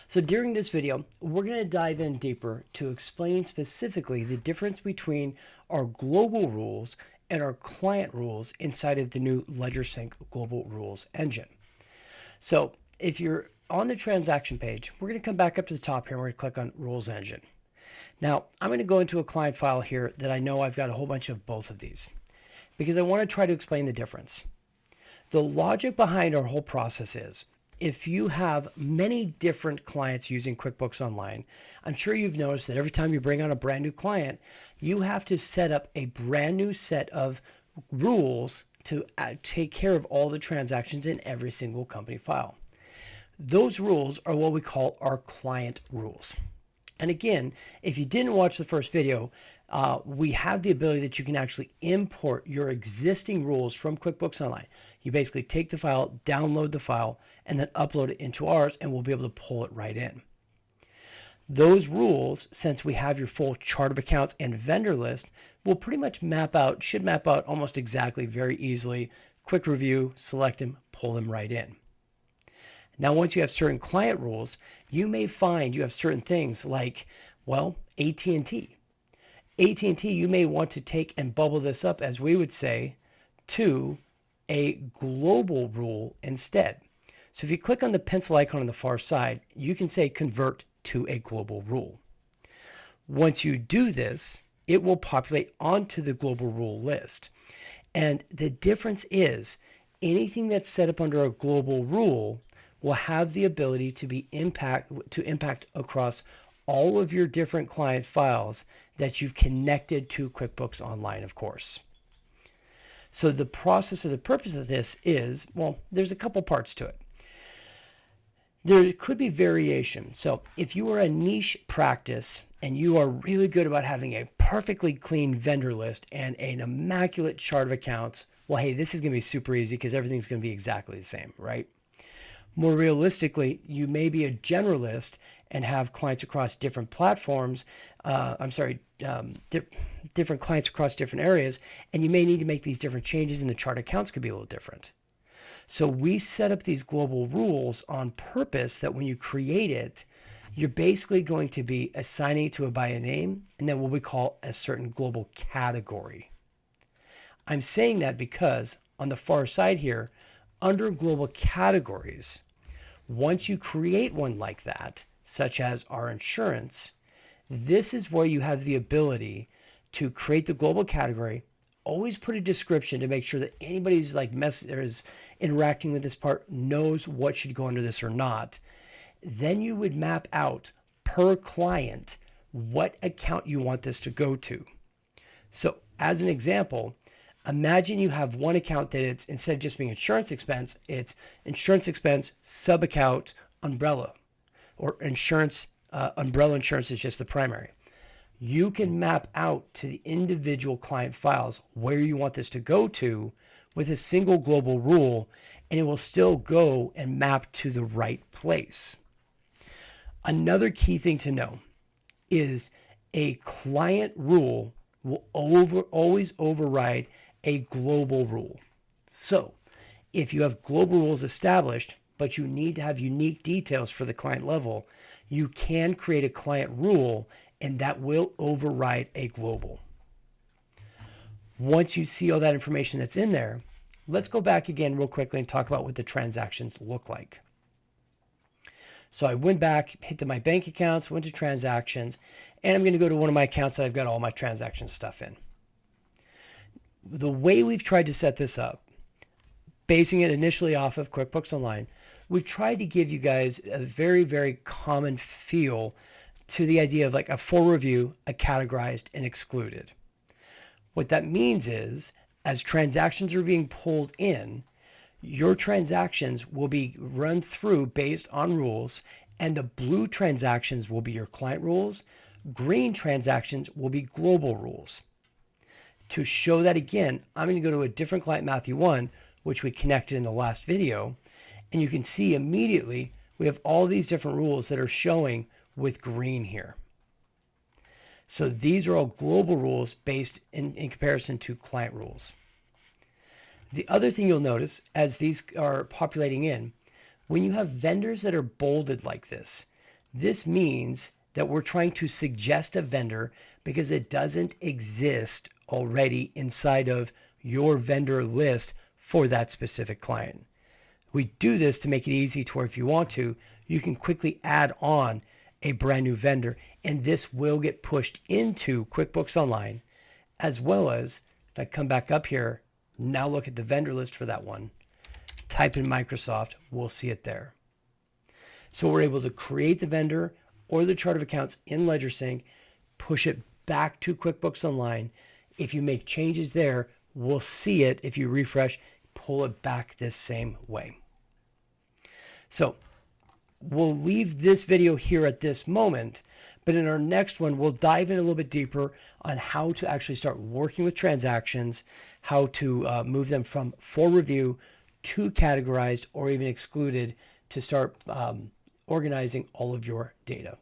So during this video, we're going to dive in deeper to explain specifically the difference between our global rules and our client rules inside of the new Ledgersync global rules engine. So if you're on the transaction page, we're going to come back up to the top here and we're going to click on Rules Engine. Now, I'm going to go into a client file here that I know I've got a whole bunch of both of these because I want to try to explain the difference. The logic behind our whole process is if you have many different clients using QuickBooks Online, I'm sure you've noticed that every time you bring on a brand new client, you have to set up a brand new set of rules to take care of all the transactions in every single company file. Those rules are what we call our client rules. And again, if you didn't watch the first video, we have the ability that you can actually import your existing rules from QuickBooks Online. You basically take the file, download the file, and then upload it into ours, and we'll be able to pull it right in. Those rules, since we have your full chart of accounts and vendor list, will pretty much should map out almost exactly very easily. Quick review, select them, pull them right in. Now, once you have certain client rules, you may find you have certain things like, well, AT&T. AT&T, you may want to take and bubble this up, as we would say, to a global rule instead. So if you click on the pencil icon on the far side, you can say convert to a global rule. Once you do this, it will populate onto the global rule list. And the difference is anything that's set up under a global rule will have the ability to impact across all of your different client files that you've connected to QuickBooks Online, of course. So the process or the purpose of this is, well, there's a couple parts to it. There could be variation. So if you are a niche practice and you are really good about having a perfectly clean vendor list and an immaculate chart of accounts, well, hey, this is going to be super easy because everything's going to be exactly the same, right? More realistically, you may be a generalist and have clients across different platforms. Different clients across different areas, and you may need to make these different changes, and the chart accounts could be a little different. So we set up these global rules on purpose that when you create it, you're basically going to be assigning it by a name and then what we call a certain global category. I'm saying that because on the far side here, under global categories, once you create one like that, such as our insurance, this is where you have the ability to create the global category. Always put a description to make sure that anybody's is interacting with this part knows what should go under this or not. Then you would map out per client what account you want this to go to. So as an example, imagine you have one account that it's, instead of just being insurance expense, it's insurance expense, sub account, umbrella, or insurance, umbrella insurance is just the primary. You can map out to the individual client files where you want this to go to with a single global rule, and it will still go and map to the right place. Another key thing to know is a client rule will always override a global rule. So if you have global rules established, but you need to have unique details for the client level, you can create a client rule and that will override a global. Once you see all that information that's in there, let's go back again real quickly and talk about what the transactions look like. So I went back, hit my bank accounts, went to transactions, and I'm going to go to one of my accounts that I've got all my transaction stuff in. The way we've tried to set this up, basing it initially off of QuickBooks Online, we've tried to give you guys a very, very common feel to the idea of like a full review, a categorized, and excluded. What that means is, as transactions are being pulled in, your transactions will be run through based on rules, and the blue transactions will be your client rules. Green transactions will be global rules. To show that again, I'm going to go to a different client, Matthew 1, which we connected in the last video, and you can see immediately we have all these different rules that are showing with green here. So these are all global rules based in comparison to client rules. The other thing you'll notice as these are populating in, when you have vendors that are bolded like this, This means that we're trying to suggest a vendor because it doesn't exist already inside of your vendor list for that specific client. We do this to make it easy to where if you want to, you can quickly add on a brand new vendor, and this will get pushed into QuickBooks Online, as well as if I come back up here, now look at the vendor list for that one, type in Microsoft, we'll see it there. So we're able to create the vendor or the chart of accounts in Ledgersync, push it back to QuickBooks Online. If you make changes there, we'll see it. If you refresh, pull it back this same way. So we'll leave this video here at this moment, but in our next one, we'll dive in a little bit deeper on how to actually start working with transactions, how to move them from for review to categorized or even excluded to start organizing all of your data.